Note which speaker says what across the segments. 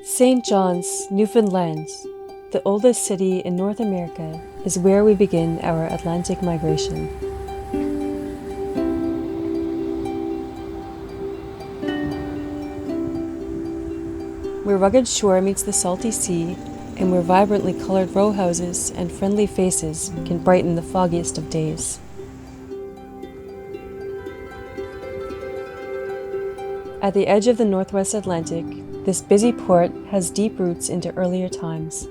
Speaker 1: St. John's, Newfoundland, the oldest city in North America, is where we begin our Atlantic migration. Where rugged shore meets the salty sea, and where vibrantly colored row houses and friendly faces can brighten the foggiest of days. At the edge of the Northwest Atlantic, this busy port has deep roots into earlier times.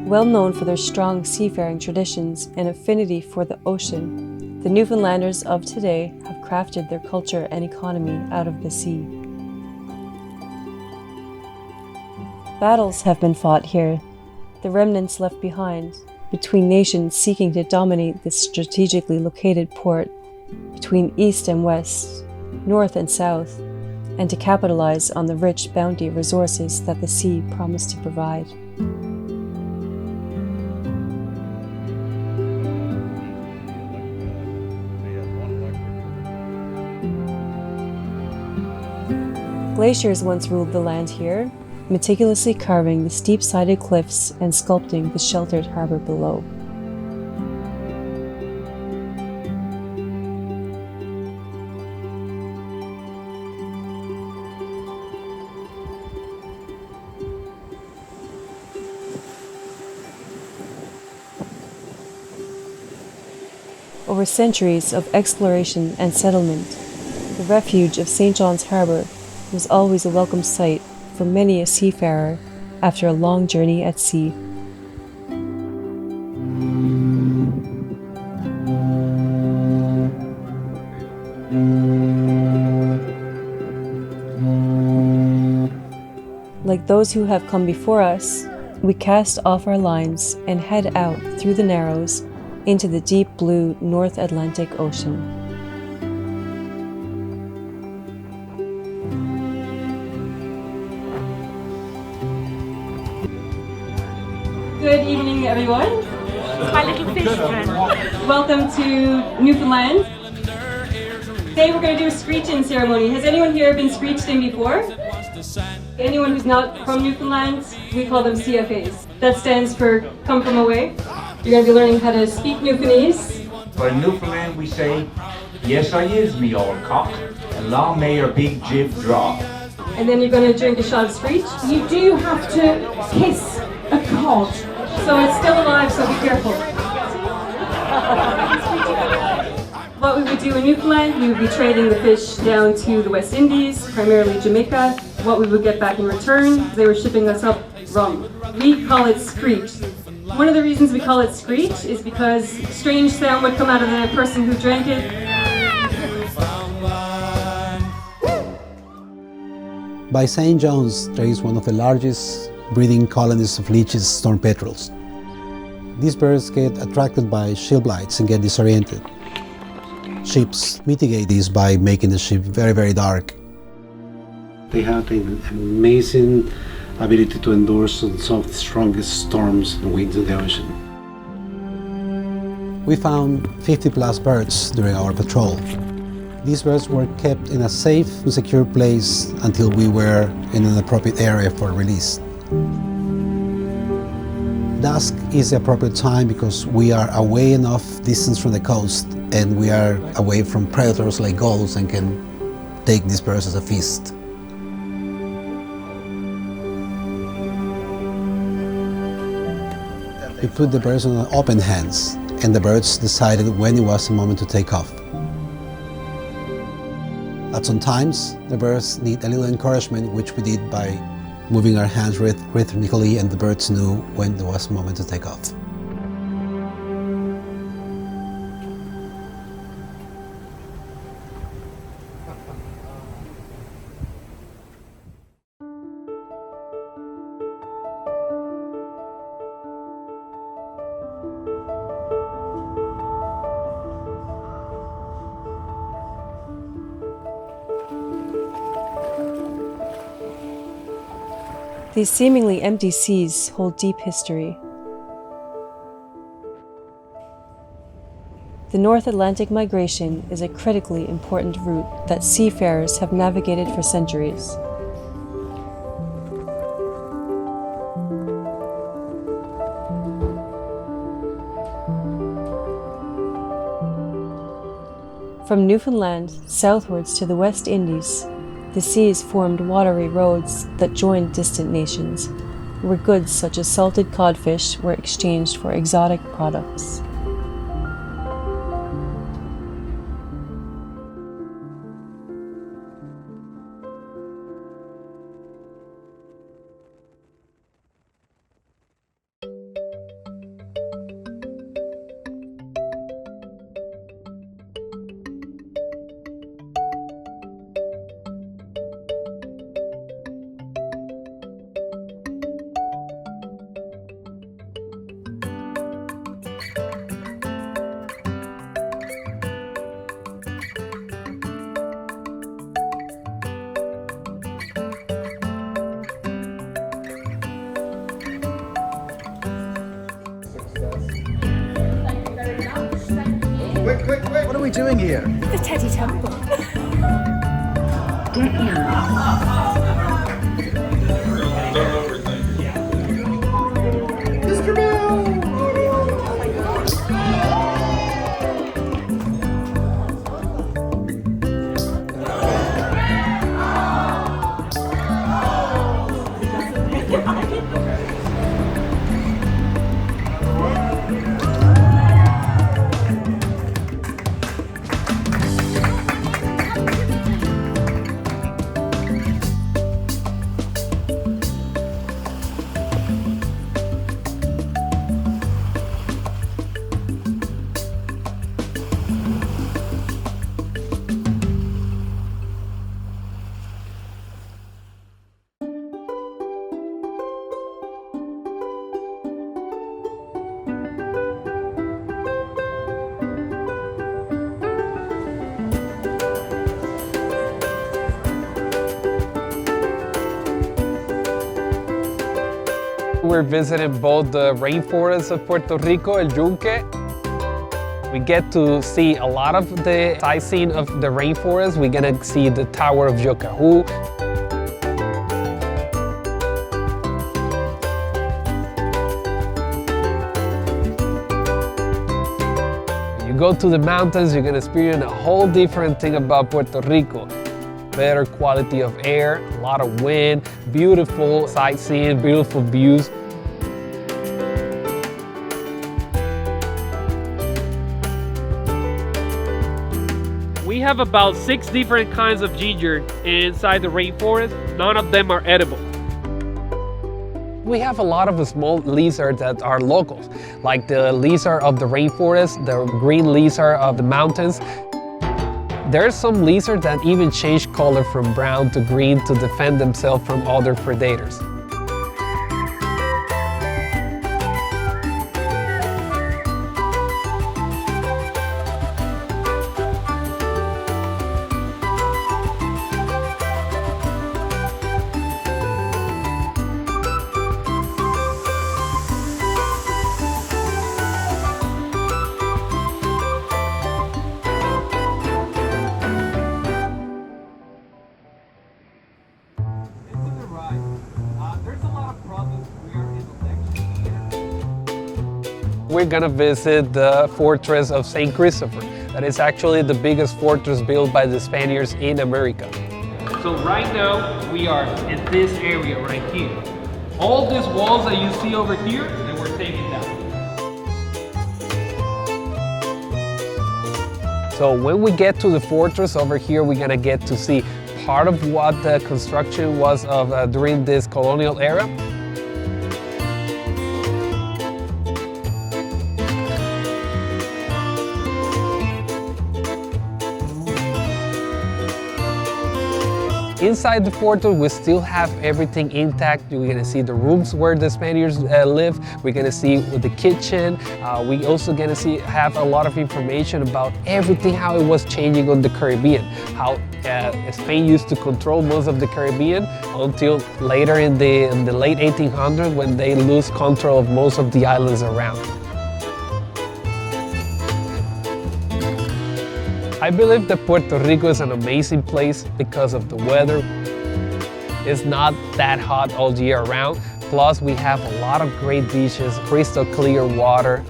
Speaker 1: Well known for their strong seafaring traditions and affinity for the ocean, the Newfoundlanders of today have crafted their culture and economy out of the sea. Battles have been fought here, the remnants left behind, between nations seeking to dominate this strategically located port, between east and west, north and south, and to capitalize on the rich bounty of resources that the sea promised to provide. Glaciers once ruled the land here, meticulously carving the steep-sided cliffs and sculpting the sheltered harbor below. Over centuries of exploration and settlement, the refuge of St. John's Harbour was always a welcome sight for many a seafarer after a long journey at sea. Like those who have come before us, we cast off our lines and head out through the Narrows into the deep blue North Atlantic Ocean. Good evening, everyone.
Speaker 2: My little fish friend.
Speaker 1: Welcome to Newfoundland. Today we're going to do a screech-in ceremony. Has anyone here been screeched in before? Anyone who's not from Newfoundland, we call them CFAs. That stands for Come From Away. You're going to be learning how to speak Newfoundlandese.
Speaker 3: But in Newfoundland we say, yes I is me old cock, and long may your big jib drop.
Speaker 1: And then you're going to drink a shot of screech.
Speaker 2: You do have to kiss a cod.
Speaker 1: So it's still alive, so be careful. What we would do in Newfoundland, we would be trading the fish down to the West Indies, primarily Jamaica. What we would get back in return, they were shipping us up rum. We call it screech. One of the reasons we call it screech is because strange sound would come out of the person who drank it.
Speaker 4: By St. John's, there is one of the largest breeding colonies of leeches, storm petrels. These birds get attracted by ship lights and get disoriented. Ships mitigate this by making the ship very, very dark. They have an amazing ability to endure some of the strongest storms and winds in the ocean. We found 50 plus birds during our patrol. These birds were kept in a safe and secure place until we were in an appropriate area for release. Dusk is the appropriate time because we are away enough distance from the coast and we are away from predators like gulls and can take these birds as a feast. We put the birds on open hands and the birds decided when it was a moment to take off. At some times, the birds need a little encouragement, which we did by moving our hands rhythmically, and the birds knew when there was a moment to take off.
Speaker 1: These seemingly empty seas hold deep history. The North Atlantic migration is a critically important route that seafarers have navigated for centuries. From Newfoundland southwards to the West Indies, the seas formed watery roads that joined distant nations, where goods such as salted codfish were exchanged for exotic products.
Speaker 5: What are we doing here?
Speaker 2: The Teddy Temple.
Speaker 6: We're visiting both the rainforests of Puerto Rico, El Yunque. We get to see a lot of the sightseeing of the rainforest. We're gonna see the Tower of Yocahú. When you go to the mountains, you're gonna experience a whole different thing about Puerto Rico. Better quality of air, a lot of wind, beautiful sightseeing, beautiful views.
Speaker 7: We have about 6 different kinds of ginger inside the rainforest. None of them are edible.
Speaker 6: We have a lot of small lizards that are locals, like the lizard of the rainforest, the green lizard of the mountains. There's some lizards that even change color from brown to green to defend themselves from other predators. We're gonna visit the fortress of St. Christopher. That is actually the biggest fortress built by the Spaniards in America.
Speaker 7: So right now, we are in this area right here. All these walls that you see over here, they were taken down.
Speaker 6: So when we get to the fortress over here, we're gonna get to see part of what the construction was of during this colonial era. Inside the fortress, we still have everything intact. We're gonna see the rooms where the Spaniards lived. We're gonna see the kitchen. We also gonna have a lot of information about everything, how it was changing on the Caribbean, how Spain used to control most of the Caribbean until later in the late 1800s when they lose control of most of the islands around. I believe that Puerto Rico is an amazing place because of the weather. It's not that hot all year round. Plus, we have a lot of great beaches, crystal clear water.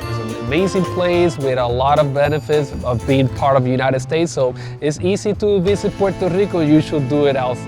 Speaker 6: There's amazing place with a lot of benefits of being part of the United States. So it's easy to visit Puerto Rico. You should do it also.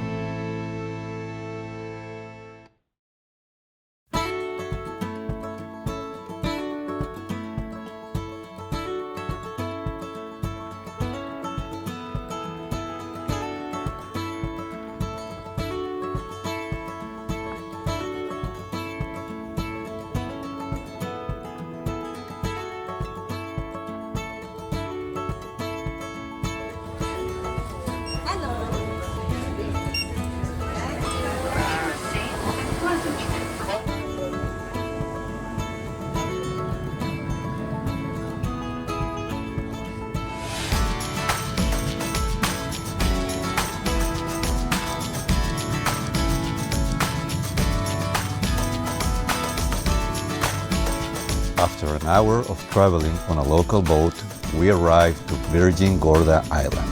Speaker 8: After an hour of traveling on a local boat, we arrived to Virgin Gorda Island.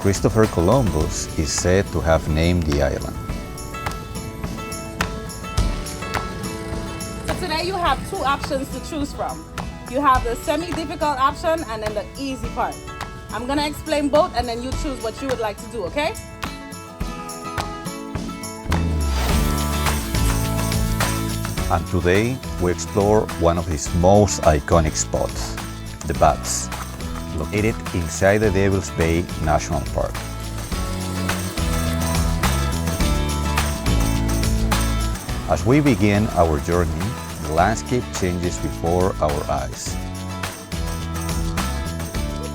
Speaker 8: Christopher Columbus is said to have named the island.
Speaker 9: So today you have two options to choose from. You have the semi-difficult option and then the easy part. I'm gonna explain both and then you choose what you would like to do, okay?
Speaker 8: And today we explore one of his most iconic spots, the Baths, located inside the Devil's Bay National Park. As we begin our journey, the landscape changes before our eyes.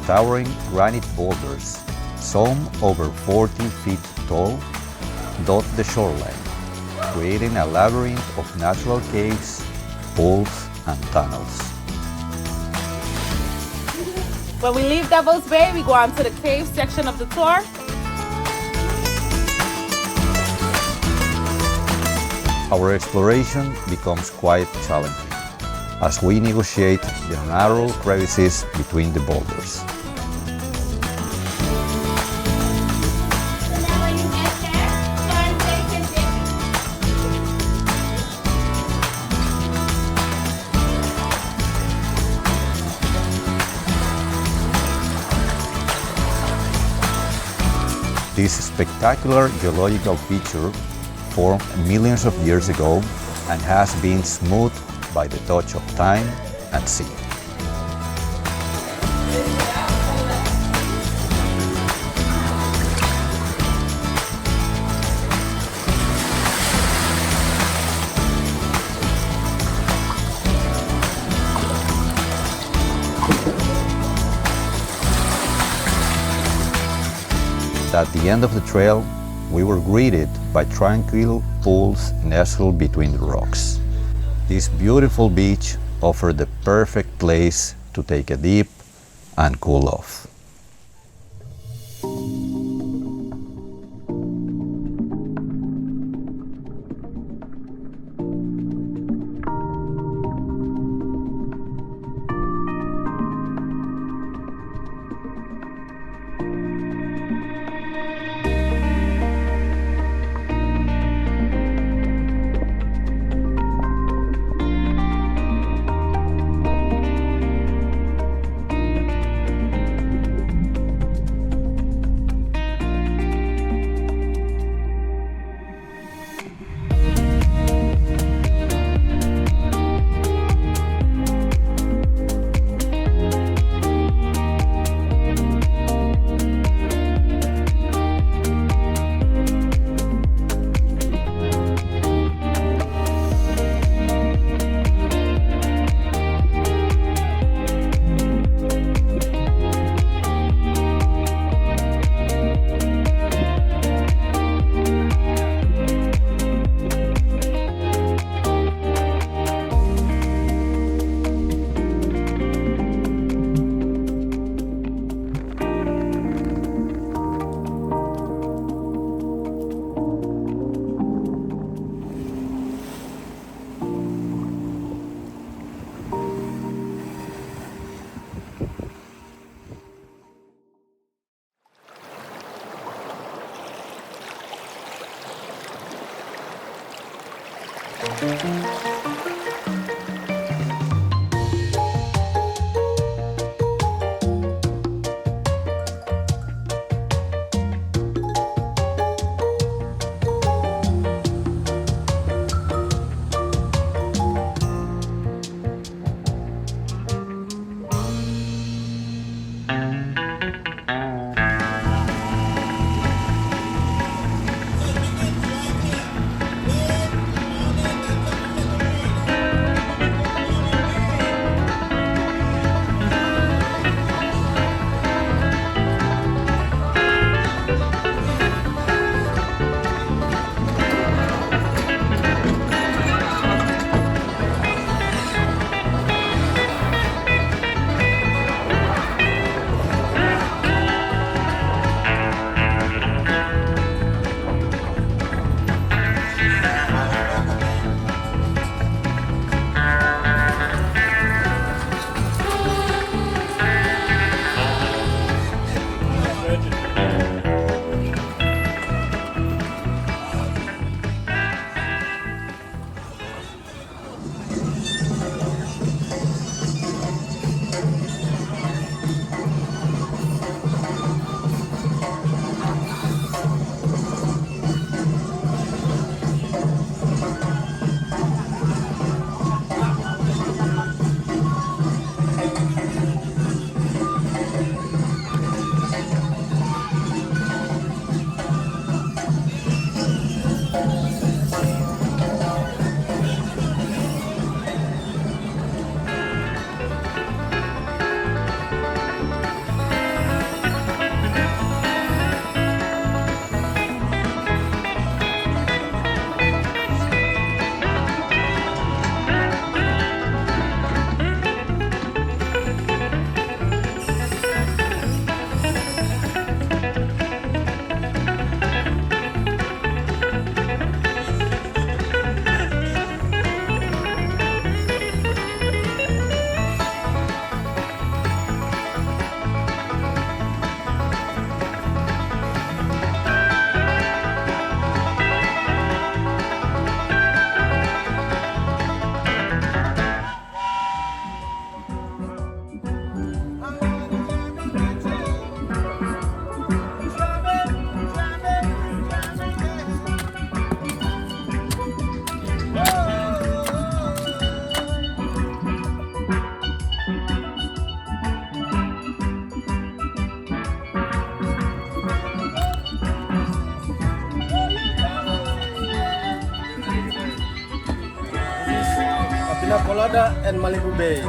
Speaker 8: Towering granite boulders, some over 40 feet tall, dot the shoreline, creating a labyrinth of natural caves, pools, and tunnels.
Speaker 9: When we leave Devil's Bay, we go on to the cave section of the tour.
Speaker 8: Our exploration becomes quite challenging as we negotiate the narrow crevices between the boulders. This spectacular geological feature formed millions of years ago and has been smoothed by the touch of time and sea. At the end of the trail, we were greeted by tranquil pools nestled between the rocks. This beautiful beach offered the perfect place to take a dip and cool off.
Speaker 5: Gorda and Malibu Bay.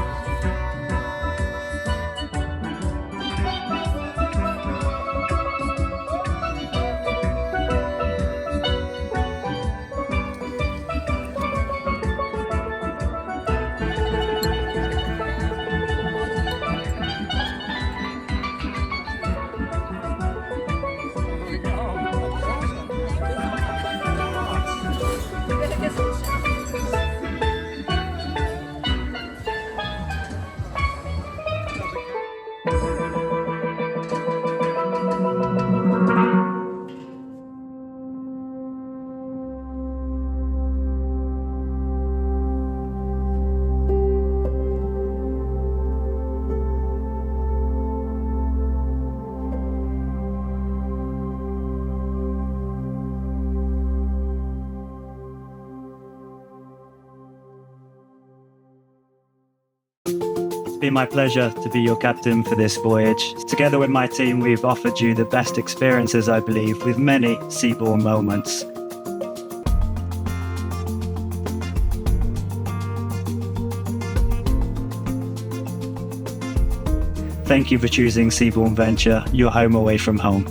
Speaker 10: It's been my pleasure to be your captain for this voyage. Together with my team, we've offered you the best experiences, I believe, with many seabourn moments. Thank you for choosing Seabourn Venture, your home away from home.